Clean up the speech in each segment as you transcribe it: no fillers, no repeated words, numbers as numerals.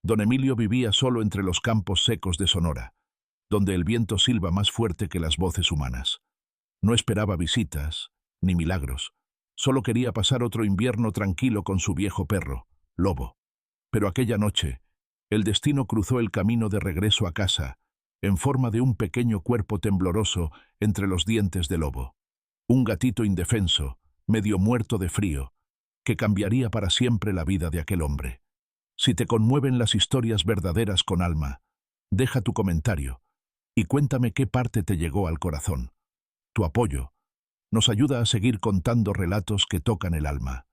Don Emilio vivía solo entre los campos secos de Sonora, donde el viento silba más fuerte que las voces humanas. No esperaba visitas, ni milagros. Solo quería pasar otro invierno tranquilo con su viejo perro, Lobo. Pero aquella noche, el destino cruzó el camino de regreso a casa, en forma de un pequeño cuerpo tembloroso entre los dientes de Lobo. Un gatito indefenso, medio muerto de frío, que cambiaría para siempre la vida de aquel hombre. Si te conmueven las historias verdaderas con alma, deja tu comentario y cuéntame qué parte te llegó al corazón. Tu apoyo nos ayuda a seguir contando relatos que tocan el alma.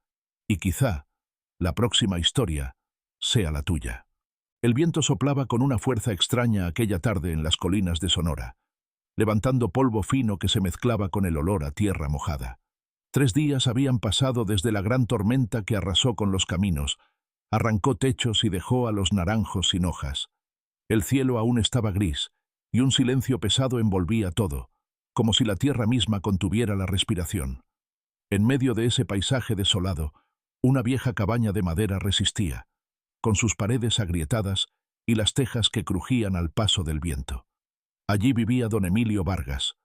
Y quizá la próxima historia sea la tuya. El viento soplaba con una fuerza extraña aquella tarde en las colinas de Sonora, levantando polvo fino que se mezclaba con el olor a tierra mojada. 3 días habían pasado desde la gran tormenta que arrasó con los caminos, arrancó techos y dejó a los naranjos sin hojas. El cielo aún estaba gris, y un silencio pesado envolvía todo, como si la tierra misma contuviera la respiración. En medio de ese paisaje desolado, una vieja cabaña de madera resistía, con sus paredes agrietadas y las tejas que crujían al paso del viento. Allí vivía don Emilio Vargas,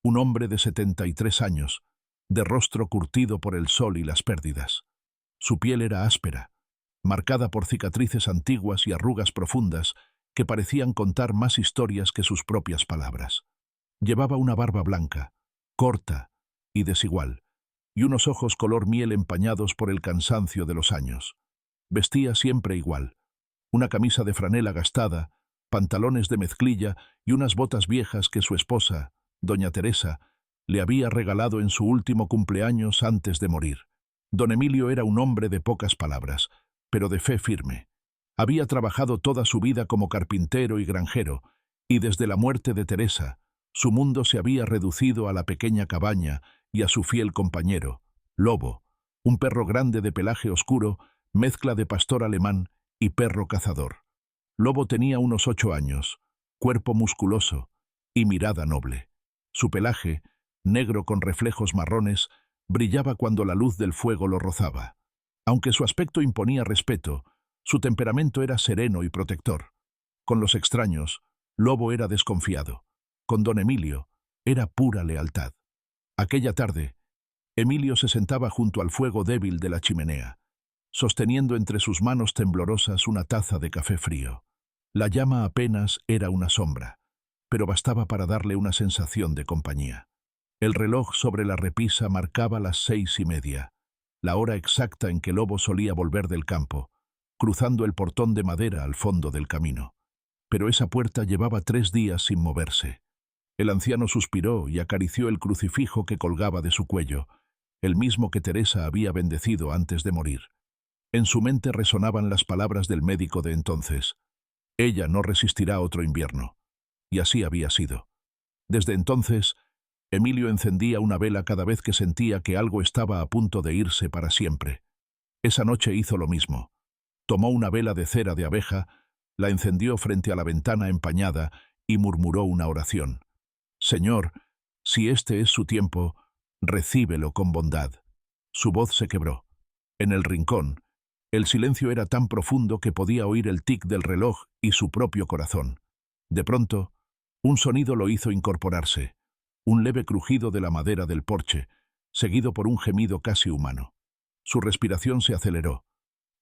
un hombre de 73 años, de rostro curtido por el sol y las pérdidas. Su piel era áspera, marcada por cicatrices antiguas y arrugas profundas que parecían contar más historias que sus propias palabras. Llevaba una barba blanca, corta y desigual, y unos ojos color miel empañados por el cansancio de los años. Vestía siempre igual, una camisa de franela gastada, pantalones de mezclilla y unas botas viejas que su esposa, doña Teresa, le había regalado en su último cumpleaños antes de morir. Don Emilio era un hombre de pocas palabras, pero de fe firme. Había trabajado toda su vida como carpintero y granjero, y desde la muerte de Teresa, su mundo se había reducido a la pequeña cabaña y a su fiel compañero, Lobo, un perro grande de pelaje oscuro, mezcla de pastor alemán y perro cazador. Lobo tenía unos 8 años, cuerpo musculoso y mirada noble. Su pelaje, negro con reflejos marrones, brillaba cuando la luz del fuego lo rozaba. Aunque su aspecto imponía respeto, su temperamento era sereno y protector. Con los extraños, Lobo era desconfiado. Con don Emilio, era pura lealtad. Aquella tarde, Emilio se sentaba junto al fuego débil de la chimenea, sosteniendo entre sus manos temblorosas una taza de café frío. La llama apenas era una sombra, pero bastaba para darle una sensación de compañía. El reloj sobre la repisa marcaba las 6:30, la hora exacta en que Lobo solía volver del campo, cruzando el portón de madera al fondo del camino. Pero esa puerta llevaba 3 días sin moverse. El anciano suspiró y acarició el crucifijo que colgaba de su cuello, el mismo que Teresa había bendecido antes de morir. En su mente resonaban las palabras del médico de entonces: «Ella no resistirá otro invierno». Y así había sido. Desde entonces, Emilio encendía una vela cada vez que sentía que algo estaba a punto de irse para siempre. Esa noche hizo lo mismo. Tomó una vela de cera de abeja, la encendió frente a la ventana empañada y murmuró una oración. «Señor, si este es su tiempo, recíbelo con bondad». Su voz se quebró. En el rincón, el silencio era tan profundo que podía oír el tic del reloj y su propio corazón. De pronto, un sonido lo hizo incorporarse, un leve crujido de la madera del porche, seguido por un gemido casi humano. Su respiración se aceleró.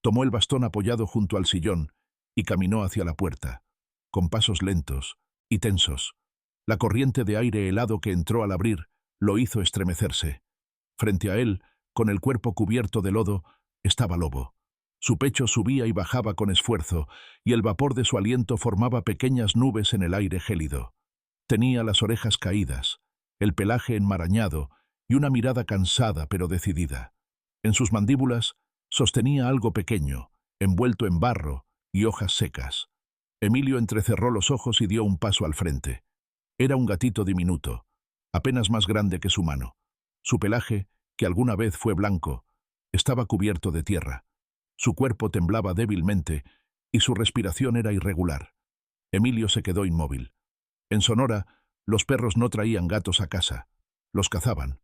Tomó el bastón apoyado junto al sillón y caminó hacia la puerta, con pasos lentos y tensos. La corriente de aire helado que entró al abrir lo hizo estremecerse. Frente a él, con el cuerpo cubierto de lodo, estaba Lobo. Su pecho subía y bajaba con esfuerzo, y el vapor de su aliento formaba pequeñas nubes en el aire gélido. Tenía las orejas caídas, el pelaje enmarañado y una mirada cansada pero decidida. En sus mandíbulas sostenía algo pequeño, envuelto en barro y hojas secas. Emilio entrecerró los ojos y dio un paso al frente. Era un gatito diminuto, apenas más grande que su mano. Su pelaje, que alguna vez fue blanco, estaba cubierto de tierra. Su cuerpo temblaba débilmente y su respiración era irregular. Emilio se quedó inmóvil. En Sonora, los perros no traían gatos a casa, los cazaban.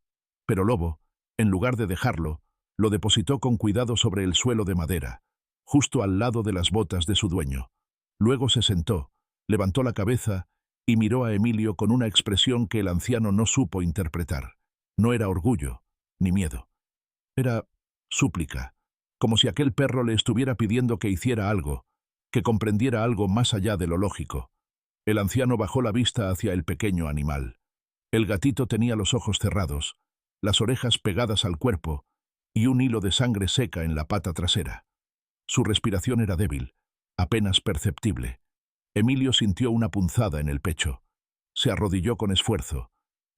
Pero Lobo, en lugar de dejarlo, lo depositó con cuidado sobre el suelo de madera, justo al lado de las botas de su dueño. Luego se sentó, levantó la cabeza y miró a Emilio con una expresión que el anciano no supo interpretar. No era orgullo, ni miedo. Era súplica, como si aquel perro le estuviera pidiendo que hiciera algo, que comprendiera algo más allá de lo lógico. El anciano bajó la vista hacia el pequeño animal. El gatito tenía los ojos cerrados, las orejas pegadas al cuerpo y un hilo de sangre seca en la pata trasera. Su respiración era débil, apenas perceptible. Emilio sintió una punzada en el pecho. Se arrodilló con esfuerzo,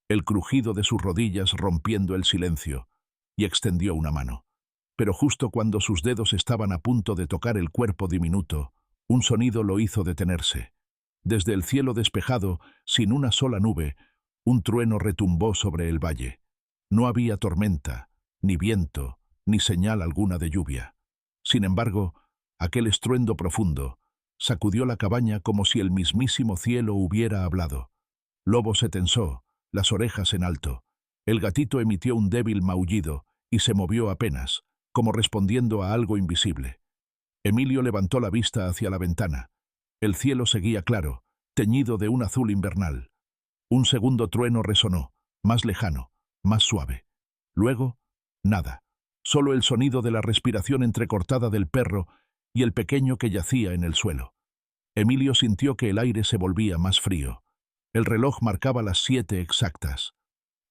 el crujido de sus rodillas rompiendo el silencio, y extendió una mano. Pero justo cuando sus dedos estaban a punto de tocar el cuerpo diminuto, un sonido lo hizo detenerse. Desde el cielo despejado, sin una sola nube, un trueno retumbó sobre el valle. No había tormenta, ni viento, ni señal alguna de lluvia. Sin embargo, aquel estruendo profundo sacudió la cabaña como si el mismísimo cielo hubiera hablado. Lobo se tensó, las orejas en alto. El gatito emitió un débil maullido y se movió apenas, como respondiendo a algo invisible. Emilio levantó la vista hacia la ventana. El cielo seguía claro, teñido de un azul invernal. Un segundo trueno resonó, más lejano, más suave. Luego, nada. Solo el sonido de la respiración entrecortada del perro y el pequeño que yacía en el suelo. Emilio sintió que el aire se volvía más frío. El reloj marcaba las 7 exactas.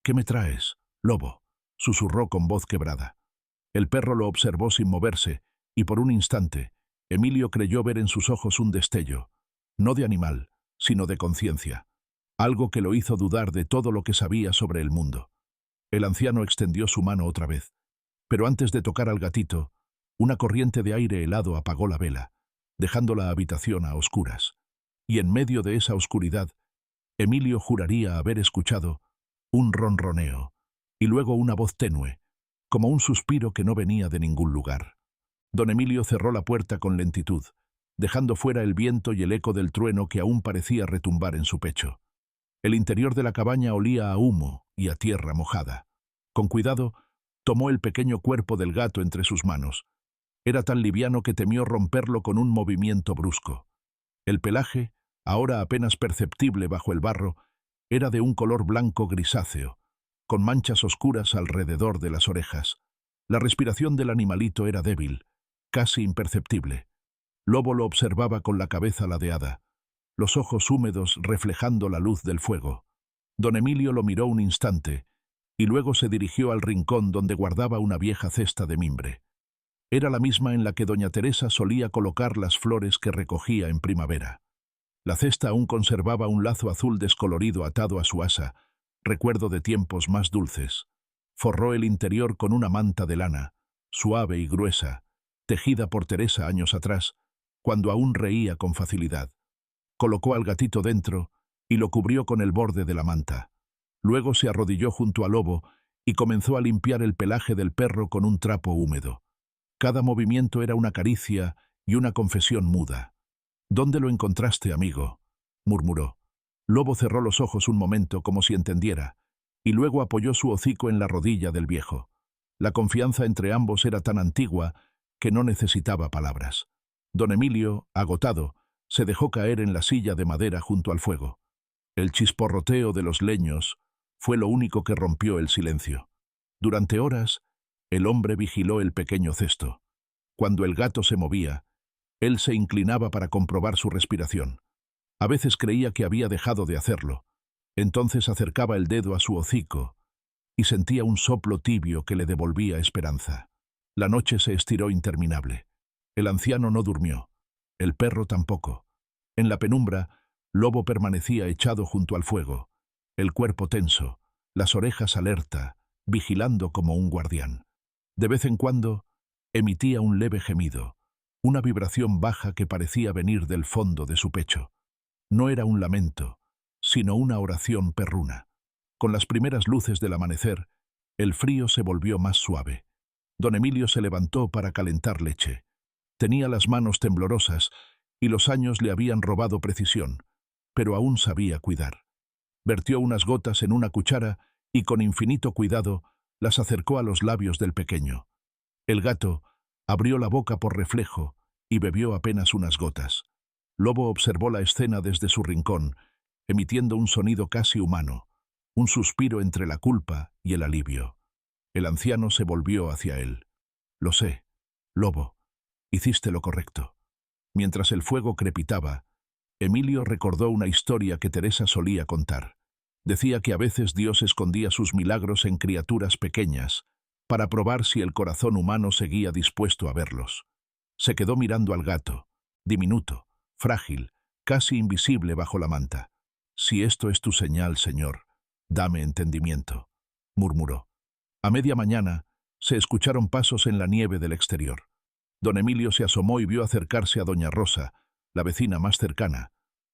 «¿Qué me traes, lobo?», susurró con voz quebrada. El perro lo observó sin moverse, y por un instante, Emilio creyó ver en sus ojos un destello, no de animal, sino de conciencia, algo que lo hizo dudar de todo lo que sabía sobre el mundo. El anciano extendió su mano otra vez, pero antes de tocar al gatito, una corriente de aire helado apagó la vela, dejando la habitación a oscuras. Y en medio de esa oscuridad, Emilio juraría haber escuchado un ronroneo, y luego una voz tenue, como un suspiro que no venía de ningún lugar. Don Emilio cerró la puerta con lentitud, dejando fuera el viento y el eco del trueno que aún parecía retumbar en su pecho. El interior de la cabaña olía a humo y a tierra mojada. Con cuidado, tomó el pequeño cuerpo del gato entre sus manos. Era tan liviano que temió romperlo con un movimiento brusco. El pelaje, ahora apenas perceptible bajo el barro, era de un color blanco grisáceo, con manchas oscuras alrededor de las orejas. La respiración del animalito era débil, casi imperceptible. Lobo lo observaba con la cabeza ladeada, los ojos húmedos reflejando la luz del fuego. Don Emilio lo miró un instante, y luego se dirigió al rincón donde guardaba una vieja cesta de mimbre. Era la misma en la que doña Teresa solía colocar las flores que recogía en primavera. La cesta aún conservaba un lazo azul descolorido atado a su asa, recuerdo de tiempos más dulces. Forró el interior con una manta de lana, suave y gruesa, tejida por Teresa años atrás, cuando aún reía con facilidad. Colocó al gatito dentro y lo cubrió con el borde de la manta. Luego se arrodilló junto al lobo y comenzó a limpiar el pelaje del perro con un trapo húmedo. Cada movimiento era una caricia y una confesión muda. «¿Dónde lo encontraste, amigo?», murmuró. Lobo cerró los ojos un momento como si entendiera, y luego apoyó su hocico en la rodilla del viejo. La confianza entre ambos era tan antigua que no necesitaba palabras. Don Emilio, agotado, se dejó caer en la silla de madera junto al fuego. El chisporroteo de los leños fue lo único que rompió el silencio. Durante horas, el hombre vigiló el pequeño cesto. Cuando el gato se movía, él se inclinaba para comprobar su respiración. A veces creía que había dejado de hacerlo. Entonces acercaba el dedo a su hocico y sentía un soplo tibio que le devolvía esperanza. La noche se estiró interminable. El anciano no durmió. El perro tampoco. En la penumbra, Lobo permanecía echado junto al fuego, el cuerpo tenso, las orejas alerta, vigilando como un guardián. De vez en cuando, emitía un leve gemido, una vibración baja que parecía venir del fondo de su pecho. No era un lamento, sino una oración perruna. Con las primeras luces del amanecer, el frío se volvió más suave. Don Emilio se levantó para calentar leche. Tenía las manos temblorosas y los años le habían robado precisión, pero aún sabía cuidar. Vertió unas gotas en una cuchara y con infinito cuidado las acercó a los labios del pequeño. El gato abrió la boca por reflejo y bebió apenas unas gotas. Lobo observó la escena desde su rincón, emitiendo un sonido casi humano, un suspiro entre la culpa y el alivio. El anciano se volvió hacia él. «Lo sé, Lobo, hiciste lo correcto». Mientras el fuego crepitaba, Emilio recordó una historia que Teresa solía contar. Decía que a veces Dios escondía sus milagros en criaturas pequeñas para probar si el corazón humano seguía dispuesto a verlos. Se quedó mirando al gato, diminuto, frágil, casi invisible bajo la manta. «Si esto es tu señal, Señor, dame entendimiento», murmuró. A media mañana se escucharon pasos en la nieve del exterior. Don Emilio se asomó y vio acercarse a doña Rosa, la vecina más cercana,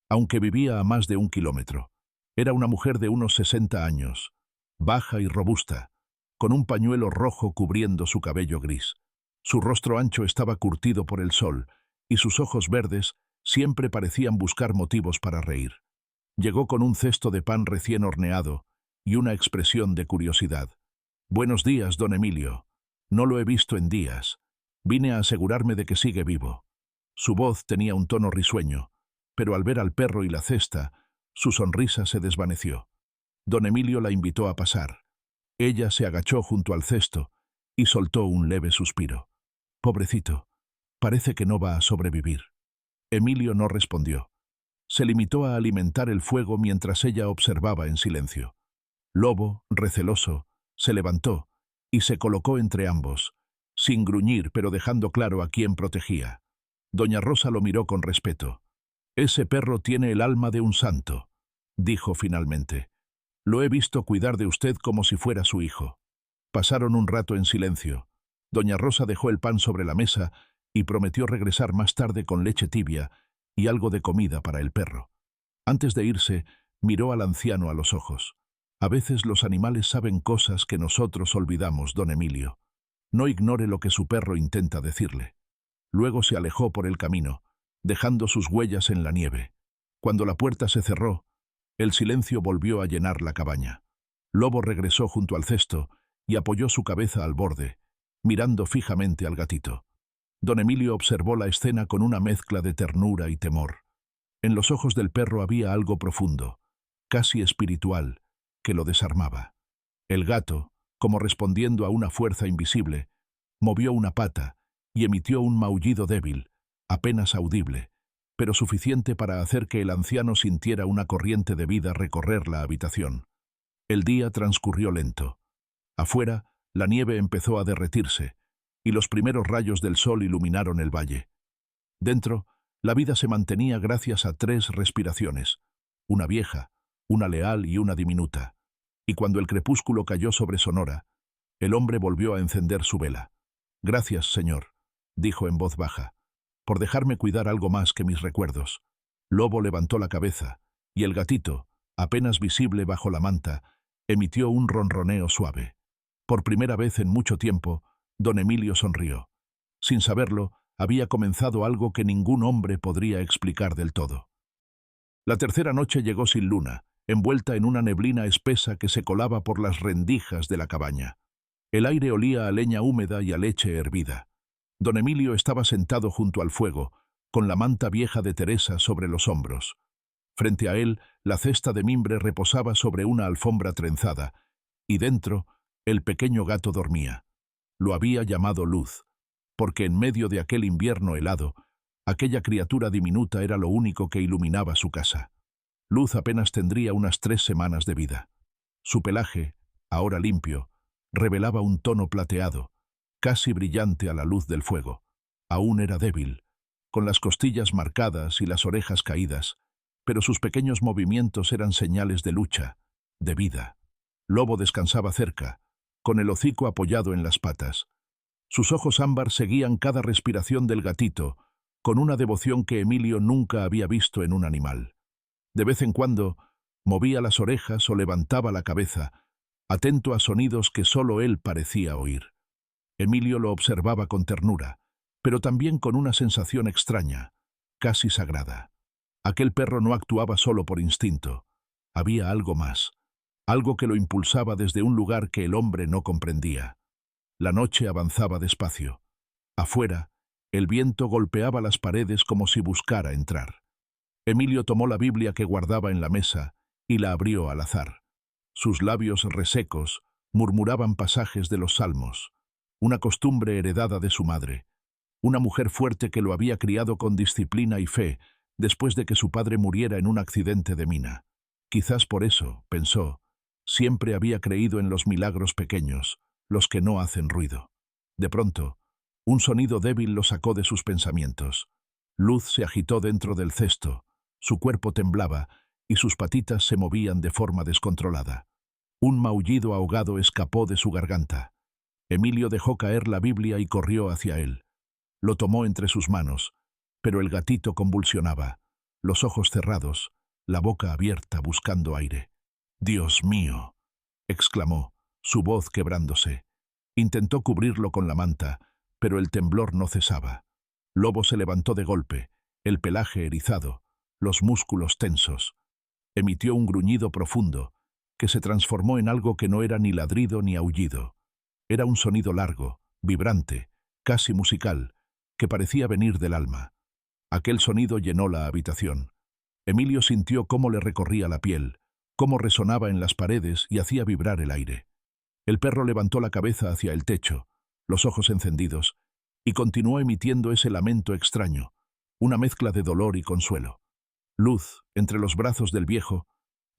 aunque vivía a más de 1 kilómetro. Era una mujer de unos 60 años, baja y robusta, con un pañuelo rojo cubriendo su cabello gris. Su rostro ancho estaba curtido por el sol, y sus ojos verdes siempre parecían buscar motivos para reír. Llegó con un cesto de pan recién horneado y una expresión de curiosidad. «Buenos días, don Emilio. No lo he visto en días. Vine a asegurarme de que sigue vivo». Su voz tenía un tono risueño, pero al ver al perro y la cesta, su sonrisa se desvaneció. Don Emilio la invitó a pasar. Ella se agachó junto al cesto y soltó un leve suspiro. «Pobrecito, parece que no va a sobrevivir». Emilio no respondió. Se limitó a alimentar el fuego mientras ella observaba en silencio. Lobo, receloso, se levantó y se colocó entre ambos, sin gruñir pero dejando claro a quién protegía. Doña Rosa lo miró con respeto. «Ese perro tiene el alma de un santo», dijo finalmente. «Lo he visto cuidar de usted como si fuera su hijo». Pasaron un rato en silencio. Doña Rosa dejó el pan sobre la mesa y prometió regresar más tarde con leche tibia y algo de comida para el perro. Antes de irse, miró al anciano a los ojos. «A veces los animales saben cosas que nosotros olvidamos, don Emilio. No ignore lo que su perro intenta decirle». Luego se alejó por el camino, dejando sus huellas en la nieve. Cuando la puerta se cerró, el silencio volvió a llenar la cabaña. Lobo regresó junto al cesto y apoyó su cabeza al borde, mirando fijamente al gatito. Don Emilio observó la escena con una mezcla de ternura y temor. En los ojos del perro había algo profundo, casi espiritual, que lo desarmaba. El gato, como respondiendo a una fuerza invisible, movió una pata y emitió un maullido débil, apenas audible, pero suficiente para hacer que el anciano sintiera una corriente de vida recorrer la habitación. El día transcurrió lento. Afuera, la nieve empezó a derretirse, y los primeros rayos del sol iluminaron el valle. Dentro, la vida se mantenía gracias a 3 respiraciones, una vieja, una leal y una diminuta. Y cuando el crepúsculo cayó sobre Sonora, el hombre volvió a encender su vela. «Gracias, señor», dijo en voz baja, «por dejarme cuidar algo más que mis recuerdos». Lobo levantó la cabeza, y el gatito, apenas visible bajo la manta, emitió un ronroneo suave. Por primera vez en mucho tiempo, don Emilio sonrió. Sin saberlo, había comenzado algo que ningún hombre podría explicar del todo. La tercera noche llegó sin luna, envuelta en una neblina espesa que se colaba por las rendijas de la cabaña. El aire olía a leña húmeda y a leche hervida. Don Emilio estaba sentado junto al fuego, con la manta vieja de Teresa sobre los hombros. Frente a él, la cesta de mimbre reposaba sobre una alfombra trenzada, y dentro, el pequeño gato dormía. Lo había llamado Luz, porque en medio de aquel invierno helado, aquella criatura diminuta era lo único que iluminaba su casa. Luz apenas tendría unas 3 semanas de vida. Su pelaje, ahora limpio, revelaba un tono plateado, casi brillante a la luz del fuego. Aún era débil, con las costillas marcadas y las orejas caídas, pero sus pequeños movimientos eran señales de lucha, de vida. Lobo descansaba cerca, con el hocico apoyado en las patas. Sus ojos ámbar seguían cada respiración del gatito, con una devoción que Emilio nunca había visto en un animal. De vez en cuando, movía las orejas o levantaba la cabeza, atento a sonidos que solo él parecía oír. Emilio lo observaba con ternura, pero también con una sensación extraña, casi sagrada. Aquel perro no actuaba solo por instinto. Había algo más, algo que lo impulsaba desde un lugar que el hombre no comprendía. La noche avanzaba despacio. Afuera, el viento golpeaba las paredes como si buscara entrar. Emilio tomó la Biblia que guardaba en la mesa y la abrió al azar. Sus labios resecos murmuraban pasajes de los Salmos, una costumbre heredada de su madre, una mujer fuerte que lo había criado con disciplina y fe después de que su padre muriera en un accidente de mina. Quizás por eso, pensó, siempre había creído en los milagros pequeños, los que no hacen ruido. De pronto, un sonido débil lo sacó de sus pensamientos. Luz se agitó dentro del cesto, su cuerpo temblaba y sus patitas se movían de forma descontrolada. Un maullido ahogado escapó de su garganta. Emilio dejó caer la Biblia y corrió hacia él. Lo tomó entre sus manos, pero el gatito convulsionaba, los ojos cerrados, la boca abierta buscando aire. «¡Dios mío!», exclamó, su voz quebrándose. Intentó cubrirlo con la manta, pero el temblor no cesaba. Lobo se levantó de golpe, el pelaje erizado, los músculos tensos. Emitió un gruñido profundo, que se transformó en algo que no era ni ladrido ni aullido. Era un sonido largo, vibrante, casi musical, que parecía venir del alma. Aquel sonido llenó la habitación. Emilio sintió cómo le recorría la piel, cómo resonaba en las paredes y hacía vibrar el aire. El perro levantó la cabeza hacia el techo, los ojos encendidos, y continuó emitiendo ese lamento extraño, una mezcla de dolor y consuelo. Luz, entre los brazos del viejo,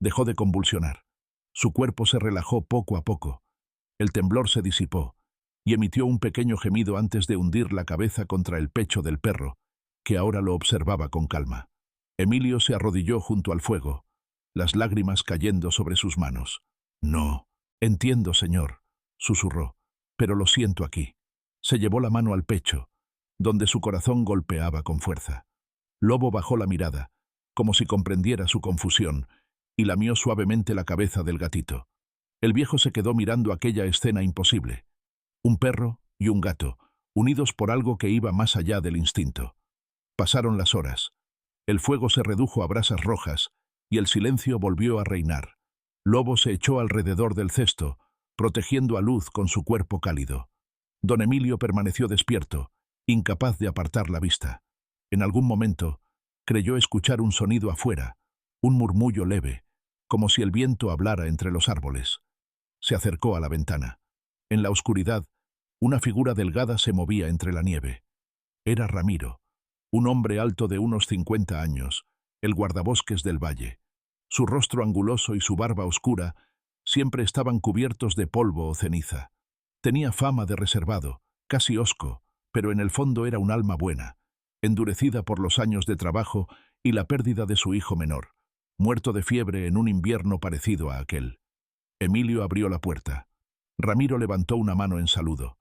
dejó de convulsionar. Su cuerpo se relajó poco a poco. El temblor se disipó, y emitió un pequeño gemido antes de hundir la cabeza contra el pecho del perro, que ahora lo observaba con calma. Emilio se arrodilló junto al fuego, las lágrimas cayendo sobre sus manos. «No, entiendo, señor», susurró, «pero lo siento aquí». Se llevó la mano al pecho, donde su corazón golpeaba con fuerza. Lobo bajó la mirada, como si comprendiera su confusión, y lamió suavemente la cabeza del gatito. El viejo se quedó mirando aquella escena imposible. Un perro y un gato, unidos por algo que iba más allá del instinto. Pasaron las horas. El fuego se redujo a brasas rojas, y el silencio volvió a reinar. Lobo se echó alrededor del cesto, protegiendo a Luz con su cuerpo cálido. Don Emilio permaneció despierto, incapaz de apartar la vista. En algún momento, creyó escuchar un sonido afuera, un murmullo leve, como si el viento hablara entre los árboles. Se acercó a la ventana. En la oscuridad, una figura delgada se movía entre la nieve. Era Ramiro, un hombre alto de unos 50 años, el guardabosques del valle. Su rostro anguloso y su barba oscura siempre estaban cubiertos de polvo o ceniza. Tenía fama de reservado, casi hosco, pero en el fondo era un alma buena, endurecida por los años de trabajo y la pérdida de su hijo menor, muerto de fiebre en un invierno parecido a aquel. Emilio abrió la puerta. Ramiro levantó una mano en saludo.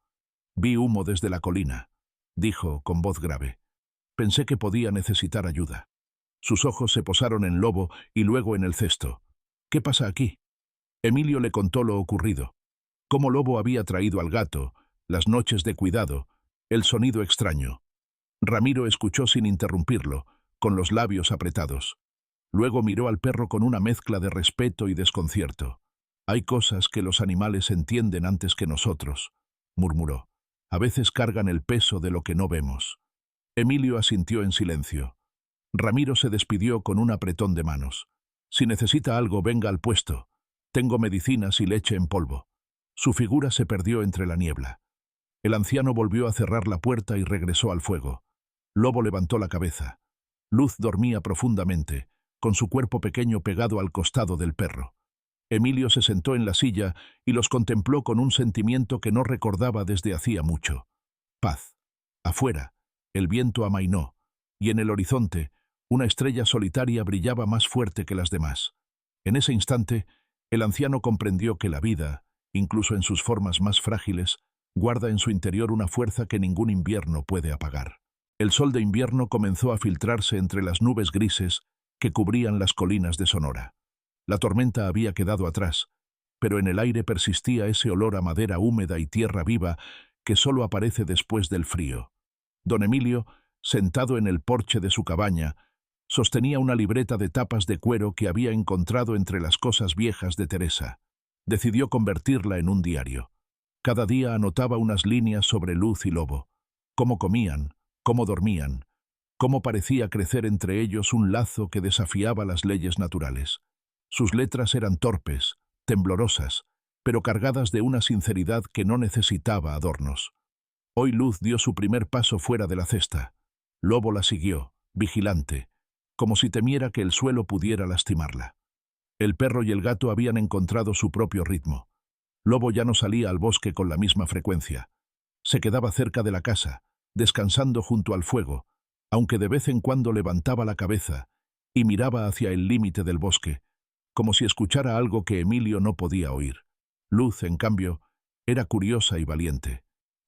«Vi humo desde la colina», dijo con voz grave. «Pensé que podía necesitar ayuda». Sus ojos se posaron en Lobo y luego en el cesto. «¿Qué pasa aquí?». Emilio le contó lo ocurrido. Cómo Lobo había traído al gato, las noches de cuidado, el sonido extraño. Ramiro escuchó sin interrumpirlo, con los labios apretados. Luego miró al perro con una mezcla de respeto y desconcierto. «Hay cosas que los animales entienden antes que nosotros», murmuró. «A veces cargan el peso de lo que no vemos». Emilio asintió en silencio. Ramiro se despidió con un apretón de manos. «Si necesita algo, venga al puesto. Tengo medicinas y leche en polvo». Su figura se perdió entre la niebla. El anciano volvió a cerrar la puerta y regresó al fuego. Lobo levantó la cabeza. Luz dormía profundamente, con su cuerpo pequeño pegado al costado del perro. Emilio se sentó en la silla y los contempló con un sentimiento que no recordaba desde hacía mucho. Paz. Afuera, el viento amainó, y en el horizonte, una estrella solitaria brillaba más fuerte que las demás. En ese instante, el anciano comprendió que la vida, incluso en sus formas más frágiles, guarda en su interior una fuerza que ningún invierno puede apagar. El sol de invierno comenzó a filtrarse entre las nubes grises que cubrían las colinas de Sonora. La tormenta había quedado atrás, pero en el aire persistía ese olor a madera húmeda y tierra viva que solo aparece después del frío. Don Emilio, sentado en el porche de su cabaña, sostenía una libreta de tapas de cuero que había encontrado entre las cosas viejas de Teresa. Decidió convertirla en un diario. Cada día anotaba unas líneas sobre Luz y Lobo. Cómo comían, cómo dormían, cómo parecía crecer entre ellos un lazo que desafiaba las leyes naturales. Sus letras eran torpes, temblorosas, pero cargadas de una sinceridad que no necesitaba adornos. Hoy Luz dio su primer paso fuera de la cesta. Lobo la siguió, vigilante, como si temiera que el suelo pudiera lastimarla. El perro y el gato habían encontrado su propio ritmo. Lobo ya no salía al bosque con la misma frecuencia. Se quedaba cerca de la casa, descansando junto al fuego, aunque de vez en cuando levantaba la cabeza y miraba hacia el límite del bosque, como si escuchara algo que Emilio no podía oír. Luz, en cambio, era curiosa y valiente.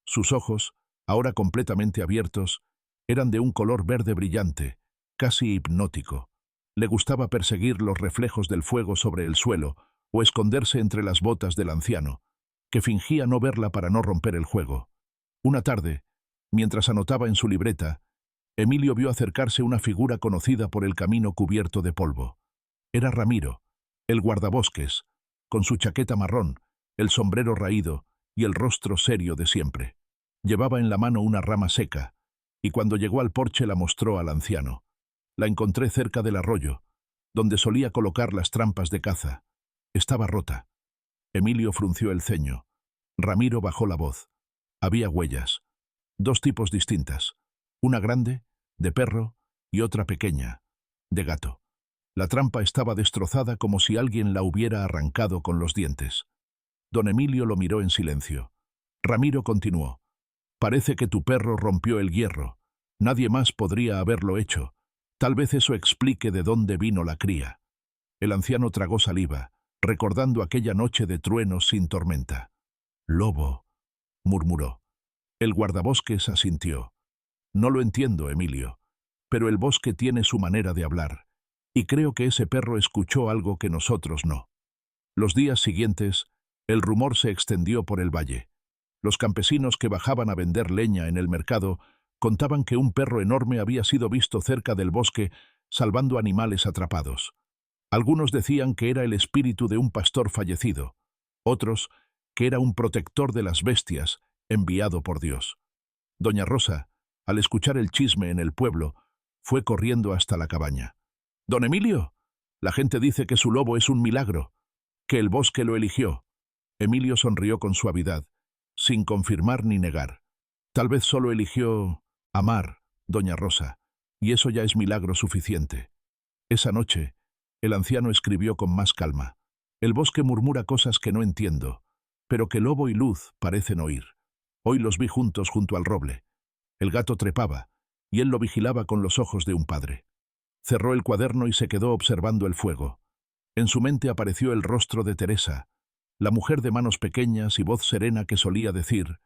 Sus ojos, ahora completamente abiertos, eran de un color verde brillante, casi hipnótico. Le gustaba perseguir los reflejos del fuego sobre el suelo o esconderse entre las botas del anciano, que fingía no verla para no romper el juego. Una tarde, mientras anotaba en su libreta, Emilio vio acercarse una figura conocida por el camino cubierto de polvo. Era Ramiro, el guardabosques, con su chaqueta marrón, el sombrero raído y el rostro serio de siempre. Llevaba en la mano una rama seca, y cuando llegó al porche la mostró al anciano. La encontré cerca del arroyo, donde solía colocar las trampas de caza. Estaba rota. Emilio frunció el ceño. Ramiro bajó la voz. Había huellas. Dos tipos distintas. Una grande, de perro, y otra pequeña, de gato. La trampa estaba destrozada como si alguien la hubiera arrancado con los dientes. Don Emilio lo miró en silencio. Ramiro continuó. Parece que tu perro rompió el hierro. Nadie más podría haberlo hecho. Tal vez eso explique de dónde vino la cría. El anciano tragó saliva, recordando aquella noche de truenos sin tormenta. Lobo, murmuró. El guardabosques asintió. No lo entiendo, Emilio, pero el bosque tiene su manera de hablar, y creo que ese perro escuchó algo que nosotros no. Los días siguientes, el rumor se extendió por el valle. Los campesinos que bajaban a vender leña en el mercado contaban que un perro enorme había sido visto cerca del bosque salvando animales atrapados. Algunos decían que era el espíritu de un pastor fallecido, otros que era un protector de las bestias enviado por Dios. Doña Rosa, al escuchar el chisme en el pueblo, fue corriendo hasta la cabaña. «Don Emilio, la gente dice que su lobo es un milagro, que el bosque lo eligió». Emilio sonrió con suavidad, sin confirmar ni negar. Tal vez solo eligió amar, doña Rosa, y eso ya es milagro suficiente. Esa noche, el anciano escribió con más calma. El bosque murmura cosas que no entiendo, pero que Lobo y Luz parecen oír. Hoy los vi juntos junto al roble. El gato trepaba, y él lo vigilaba con los ojos de un padre. Cerró el cuaderno y se quedó observando el fuego. En su mente apareció el rostro de Teresa, la mujer de manos pequeñas y voz serena que solía decir: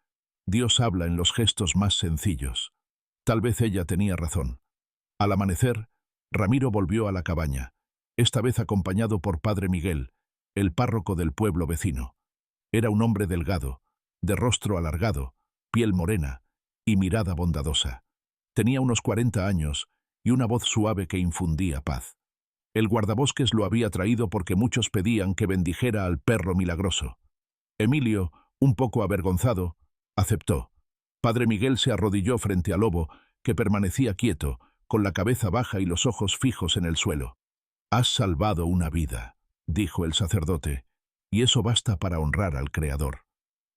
«Dios habla en los gestos más sencillos». Tal vez ella tenía razón. Al amanecer, Ramiro volvió a la cabaña, esta vez acompañado por Padre Miguel, el párroco del pueblo vecino. Era un hombre delgado, de rostro alargado, piel morena y mirada bondadosa. Tenía unos 40 años y una voz suave que infundía paz. El guardabosques lo había traído porque muchos pedían que bendijera al perro milagroso. Emilio, un poco avergonzado, aceptó. Padre Miguel se arrodilló frente a Lobo, que permanecía quieto, con la cabeza baja y los ojos fijos en el suelo. «Has salvado una vida», dijo el sacerdote, «y eso basta para honrar al Creador».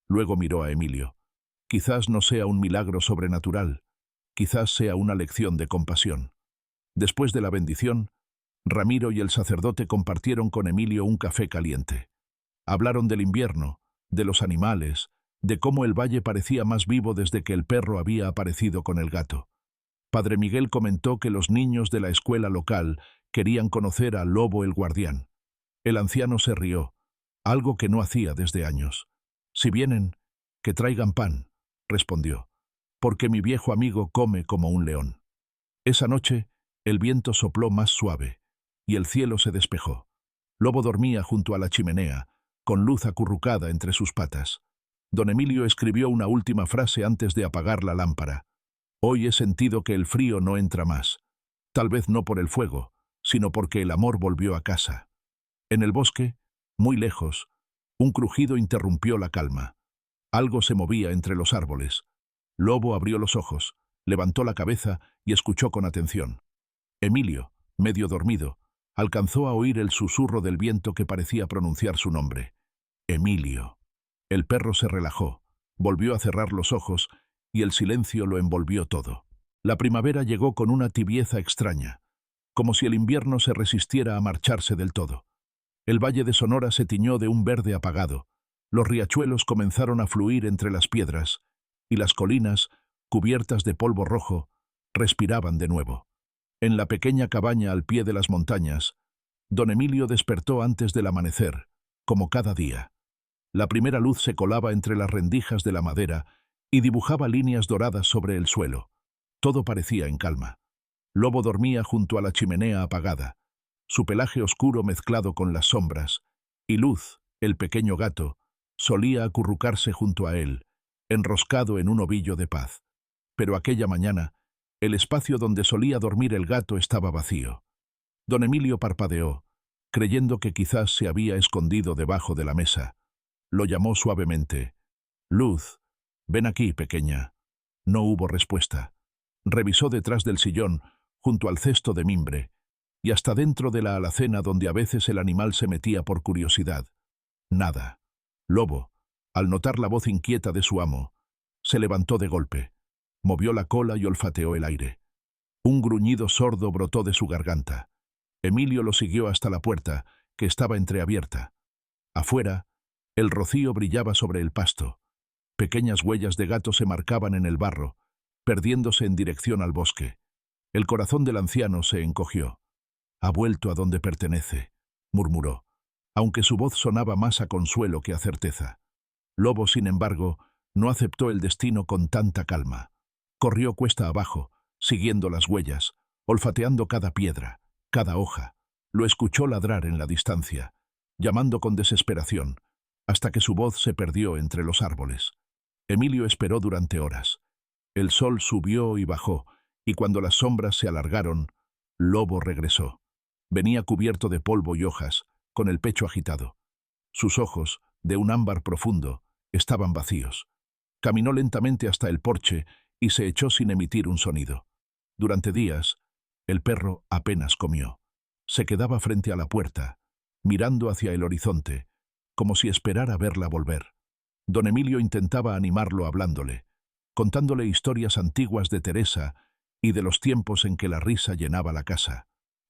Luego miró a Emilio. «Quizás no sea un milagro sobrenatural, quizás sea una lección de compasión». Después de la bendición, Ramiro y el sacerdote compartieron con Emilio un café caliente. Hablaron del invierno, de los animales, de cómo el valle parecía más vivo desde que el perro había aparecido con el gato. Padre Miguel comentó que los niños de la escuela local querían conocer a Lobo el guardián. El anciano se rió, algo que no hacía desde años. «Si vienen, que traigan pan», respondió, «porque mi viejo amigo come como un león». Esa noche, el viento sopló más suave, y el cielo se despejó. Lobo dormía junto a la chimenea, con Luz acurrucada entre sus patas. Don Emilio escribió una última frase antes de apagar la lámpara. «Hoy he sentido que el frío no entra más. Tal vez no por el fuego, sino porque el amor volvió a casa». En el bosque, muy lejos, un crujido interrumpió la calma. Algo se movía entre los árboles. Lobo abrió los ojos, Levantó la cabeza y escuchó con atención. Emilio, medio dormido, alcanzó a oír el susurro del viento que parecía pronunciar su nombre. Emilio. El perro se relajó, volvió a cerrar los ojos y el silencio lo envolvió todo. La primavera llegó con una tibieza extraña, como si el invierno se resistiera a marcharse del todo. El valle de Sonora se tiñó de un verde apagado, los riachuelos comenzaron a fluir entre las piedras, y las colinas, cubiertas de polvo rojo, respiraban de nuevo. En la pequeña cabaña al pie de las montañas, don Emilio despertó antes del amanecer, como cada día. La primera luz se colaba entre las rendijas de la madera y dibujaba líneas doradas sobre el suelo. Todo parecía en calma. Lobo dormía junto a la chimenea apagada, su pelaje oscuro mezclado con las sombras, y Luz, el pequeño gato, solía acurrucarse junto a él, enroscado en un ovillo de paz. Pero aquella mañana, el espacio donde solía dormir el gato estaba vacío. Don Emilio parpadeó, creyendo que quizás se había escondido debajo de la mesa. Lo llamó suavemente. «Luz, ven aquí, pequeña». No hubo respuesta. Revisó detrás del sillón, junto al cesto de mimbre, y hasta dentro de la alacena donde a veces el animal se metía por curiosidad. Nada. Lobo, al notar la voz inquieta de su amo, se levantó de golpe, movió la cola y olfateó el aire. Un gruñido sordo brotó de su garganta. Emilio lo siguió hasta la puerta, que estaba entreabierta. Afuera, el rocío brillaba sobre el pasto. Pequeñas huellas de gato se marcaban en el barro, perdiéndose en dirección al bosque. El corazón del anciano se encogió. «Ha vuelto a donde pertenece», murmuró, aunque su voz sonaba más a consuelo que a certeza. Lobo, sin embargo, no aceptó el destino con tanta calma. Corrió cuesta abajo, siguiendo las huellas, olfateando cada piedra, cada hoja. Lo escuchó ladrar en la distancia, llamando con desesperación, hasta que su voz se perdió entre los árboles. Emilio esperó durante horas. El sol subió y bajó, y cuando las sombras se alargaron, Lobo regresó. Venía cubierto de polvo y hojas, con el pecho agitado. Sus ojos, de un ámbar profundo, estaban vacíos. Caminó lentamente hasta el porche y se echó sin emitir un sonido. Durante días, el perro apenas comió. Se quedaba frente a la puerta, mirando hacia el horizonte, como si esperara verla volver. Don Emilio intentaba animarlo hablándole, contándole historias antiguas de Teresa y de los tiempos en que la risa llenaba la casa.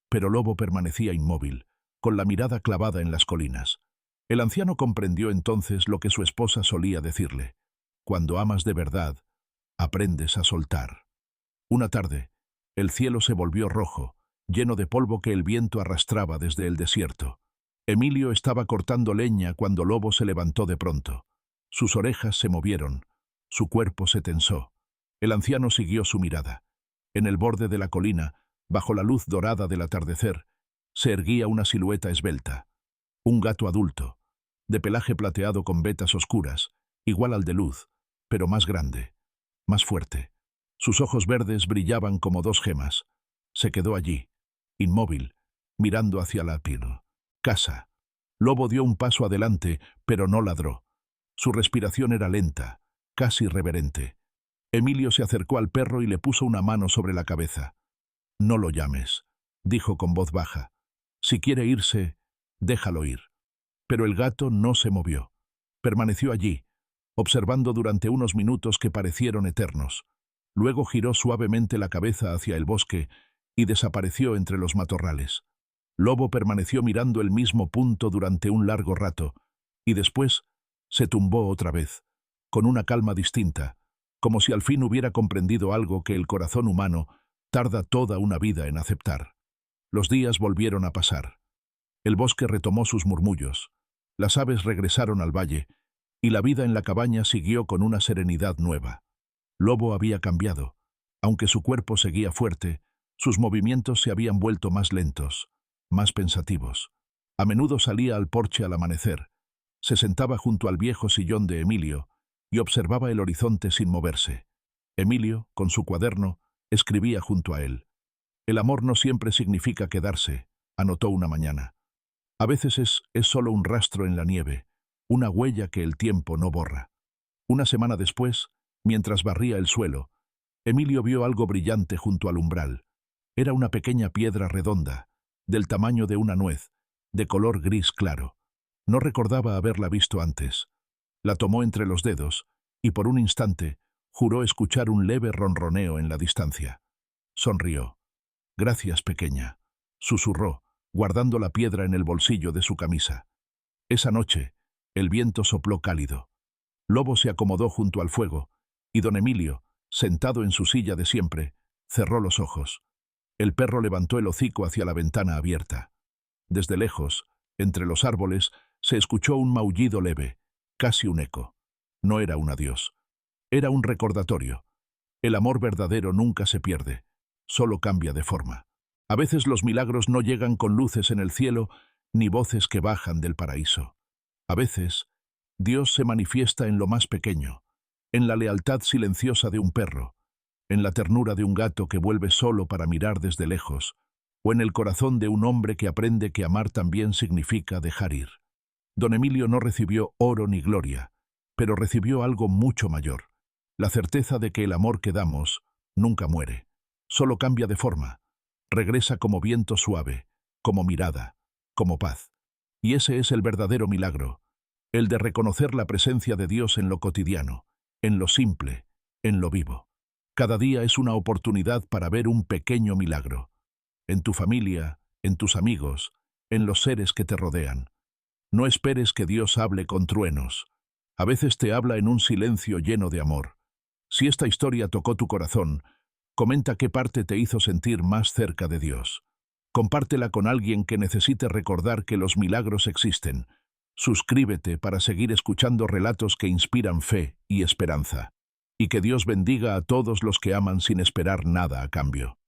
Pero Lobo permanecía inmóvil, con la mirada clavada en las colinas. El anciano comprendió entonces lo que su esposa solía decirle: «Cuando amas de verdad, aprendes a soltar». Una tarde, el cielo se volvió rojo, lleno de polvo que el viento arrastraba desde el desierto. Emilio estaba cortando leña cuando Lobo se levantó de pronto. Sus orejas se movieron, su cuerpo se tensó. El anciano siguió su mirada. En el borde de la colina, bajo la luz dorada del atardecer, se erguía una silueta esbelta. Un gato adulto, de pelaje plateado con vetas oscuras, igual al de Luz, pero más grande, más fuerte. Sus ojos verdes brillaban como dos gemas. Se quedó allí, inmóvil, mirando hacia la casa. Lobo dio un paso adelante, pero no ladró. Su respiración era lenta, casi reverente. Emilio se acercó al perro y le puso una mano sobre la cabeza. «No lo llames», dijo con voz baja. «Si quiere irse, déjalo ir». Pero el gato no se movió. Permaneció allí, observando durante unos minutos que parecieron eternos. Luego giró suavemente la cabeza hacia el bosque y desapareció entre los matorrales. Lobo permaneció mirando el mismo punto durante un largo rato, y después se tumbó otra vez, con una calma distinta, como si al fin hubiera comprendido algo que el corazón humano tarda toda una vida en aceptar. Los días volvieron a pasar. El bosque retomó sus murmullos, las aves regresaron al valle, y la vida en la cabaña siguió con una serenidad nueva. Lobo había cambiado. Aunque su cuerpo seguía fuerte, sus movimientos se habían vuelto más lentos, más pensativos. A menudo salía al porche al amanecer, se sentaba junto al viejo sillón de Emilio y observaba el horizonte sin moverse. Emilio, con su cuaderno, escribía junto a él. «El amor no siempre significa quedarse», anotó una mañana. «A veces es solo un rastro en la nieve, una huella que el tiempo no borra». Una semana después, mientras barría el suelo, Emilio vio algo brillante junto al umbral. Era una pequeña piedra redonda, del tamaño de una nuez, de color gris claro. No recordaba haberla visto antes. La tomó entre los dedos y por un instante juró escuchar un leve ronroneo en la distancia. Sonrió. «Gracias, pequeña», susurró, guardando la piedra en el bolsillo de su camisa. Esa noche, el viento sopló cálido. Lobo se acomodó junto al fuego y don Emilio, sentado en su silla de siempre, cerró los ojos. El perro levantó el hocico hacia la ventana abierta. Desde lejos, entre los árboles, se escuchó un maullido leve, casi un eco. No era un adiós. Era un recordatorio. El amor verdadero nunca se pierde, solo cambia de forma. A veces los milagros no llegan con luces en el cielo ni voces que bajan del paraíso. A veces, Dios se manifiesta en lo más pequeño, en la lealtad silenciosa de un perro, en la ternura de un gato que vuelve solo para mirar desde lejos, o en el corazón de un hombre que aprende que amar también significa dejar ir. Don Emilio no recibió oro ni gloria, pero recibió algo mucho mayor, la certeza de que el amor que damos nunca muere, solo cambia de forma, regresa como viento suave, como mirada, como paz. Y ese es el verdadero milagro, el de reconocer la presencia de Dios en lo cotidiano, en lo simple, en lo vivo. Cada día es una oportunidad para ver un pequeño milagro, en tu familia, en tus amigos, en los seres que te rodean. No esperes que Dios hable con truenos. A veces te habla en un silencio lleno de amor. Si esta historia tocó tu corazón, comenta qué parte te hizo sentir más cerca de Dios. Compártela con alguien que necesite recordar que los milagros existen. Suscríbete para seguir escuchando relatos que inspiran fe y esperanza. Y que Dios bendiga a todos los que aman sin esperar nada a cambio.